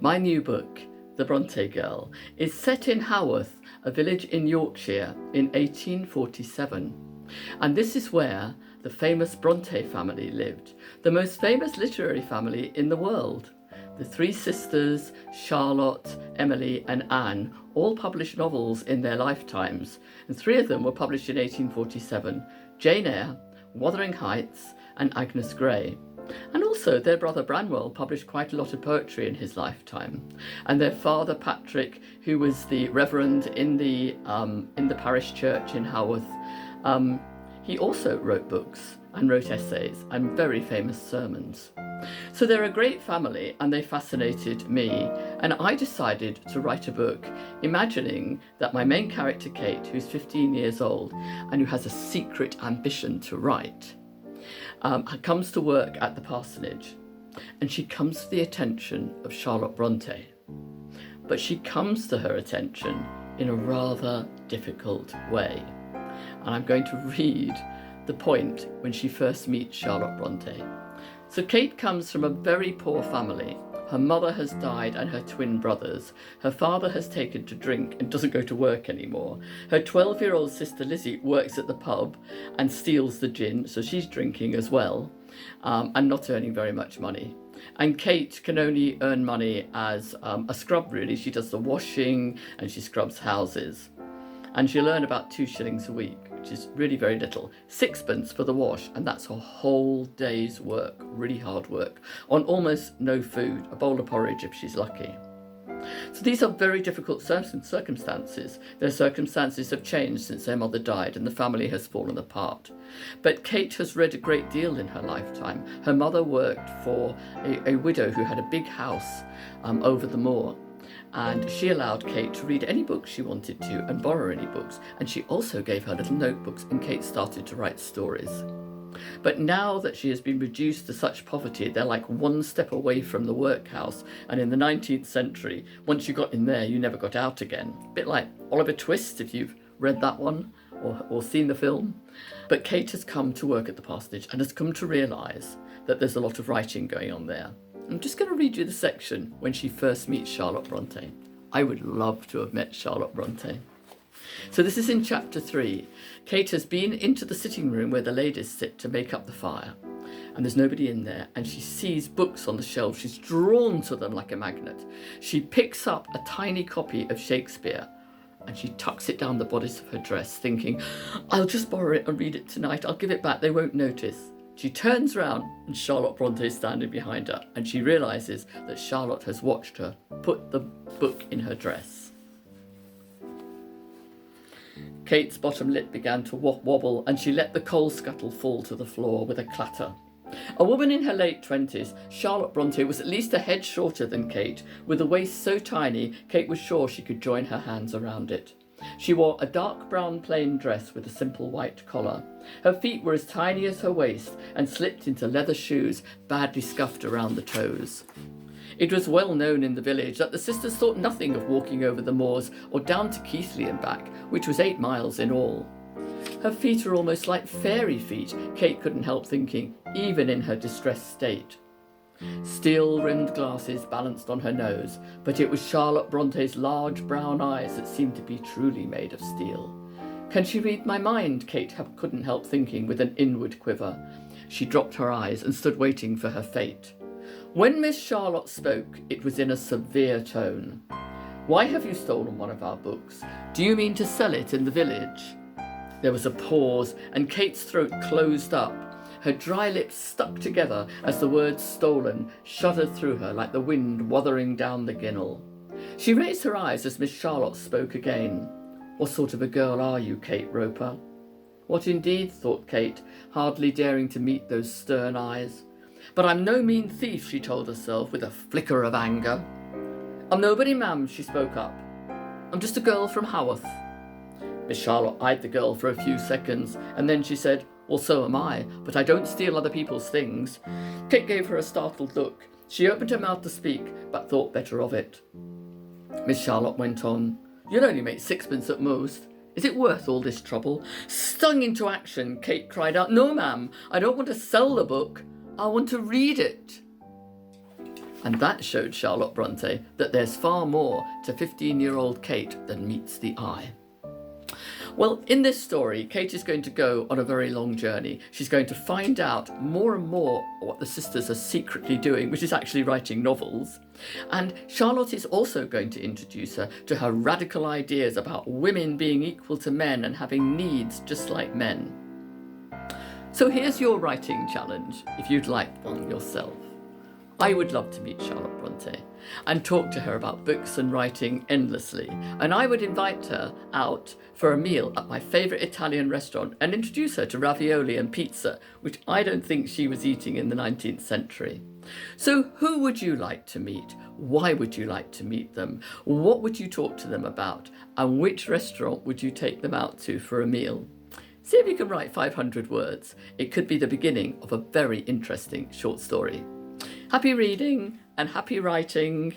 My new book, The Brontë Girl, is set in Haworth, a village in Yorkshire, in 1847. And this is where the famous Brontë family lived, the most famous literary family in the world. The three sisters, Charlotte, Emily and Anne, all published novels in their lifetimes, and three of them were published in 1847, Jane Eyre, Wuthering Heights and Agnes Grey. And also their brother Branwell published quite a lot of poetry in his lifetime. And their father Patrick, who was the reverend in the parish church in Haworth, he also wrote books and wrote essays and very famous sermons. So they're a great family and they fascinated me, and I decided to write a book imagining that my main character Kate, who's 15 years old and who has a secret ambition to write, comes to work at the parsonage, and she comes to the attention of Charlotte Brontë. But she comes to her attention in a rather difficult way. And I'm going to read the point when she first meets Charlotte Brontë. So Kate comes from a very poor family. Her mother has died and her twin brothers. Her father has taken to drink and doesn't go to work anymore. Her 12-year-old sister Lizzie works at the pub and steals the gin, so she's drinking as well, and not earning very much money. And Kate can only earn money as a scrub, really. She does the washing and she scrubs houses. And she'll earn about 2 shillings a week, which is really very little. 6pence for the wash, and that's a whole day's work, really hard work, on almost no food, a bowl of porridge if she's lucky. So these are very difficult circumstances. Their circumstances have changed since their mother died and the family has fallen apart. But Kate has read a great deal in her lifetime. Her mother worked for a widow who had a big house over the moor. And she allowed Kate to read any books she wanted to and borrow any books. And she also gave her little notebooks, and Kate started to write stories. But now that she has been reduced to such poverty, they're like one step away from the workhouse. And in the 19th century, once you got in there, you never got out again. A bit like Oliver Twist, if you've read that one or seen the film. But Kate has come to work at the parsonage and has come to realise that there's a lot of writing going on there. I'm just going to read you the section when she first meets Charlotte Brontë. I would love to have met Charlotte Brontë. So this is in chapter 3. Kate has been into the sitting room where the ladies sit to make up the fire, and there's nobody in there, and she sees books on the shelf. She's drawn to them like a magnet. She picks up a tiny copy of Shakespeare and she tucks it down the bodice of her dress, thinking, I'll just borrow it and read it tonight. I'll give it back. They won't notice. She turns round and Charlotte Brontë is standing behind her, and she realises that Charlotte has watched her put the book in her dress. Kate's bottom lip began to wobble, and she let the coal scuttle fall to the floor with a clatter. A woman in her late 20s, Charlotte Brontë was at least a head shorter than Kate, with a waist so tiny Kate was sure she could join her hands around it. She wore a dark brown plain dress with a simple white collar. Her feet were as tiny as her waist and slipped into leather shoes badly scuffed around the toes. It was well known in the village that the sisters thought nothing of walking over the moors or down to Keighley and back, which was 8 miles in all. Her feet are almost like fairy feet, Kate couldn't help thinking, even in her distressed state. Steel-rimmed glasses balanced on her nose, but it was Charlotte Bronté's large brown eyes that seemed to be truly made of steel. Can she read my mind? Kate couldn't help thinking with an inward quiver. She dropped her eyes and stood waiting for her fate. When Miss Charlotte spoke, it was in a severe tone. Why have you stolen one of our books? Do you mean to sell it in the village? There was a pause, and Kate's throat closed up. Her dry lips stuck together as the word stolen shuddered through her like the wind wuthering down the ginnel. She raised her eyes as Miss Charlotte spoke again. What sort of a girl are you, Kate Roper? What indeed, thought Kate, hardly daring to meet those stern eyes. But I'm no mean thief, she told herself with a flicker of anger. I'm nobody, ma'am, she spoke up. I'm just a girl from Haworth. Miss Charlotte eyed the girl for a few seconds, and then she said, well, so am I, but I don't steal other people's things. Kate gave her a startled look. She opened her mouth to speak, but thought better of it. Miss Charlotte went on, you'll only make 6pence at most. Is it worth all this trouble? Stung into action, Kate cried out, no, ma'am, I don't want to sell the book. I want to read it. And that showed Charlotte Brontë that there's far more to 15-year-old Kate than meets the eye. Well, in this story, Kate is going to go on a very long journey. She's going to find out more and more what the sisters are secretly doing, which is actually writing novels. And Charlotte is also going to introduce her to her radical ideas about women being equal to men and having needs just like men. So here's your writing challenge, if you'd like one yourself. I would love to meet Charlotte Brontë and talk to her about books and writing endlessly. And I would invite her out for a meal at my favourite Italian restaurant and introduce her to ravioli and pizza, which I don't think she was eating in the 19th century. So who would you like to meet? Why would you like to meet them? What would you talk to them about? And which restaurant would you take them out to for a meal? See if you can write 500 words. It could be the beginning of a very interesting short story. Happy reading and happy writing.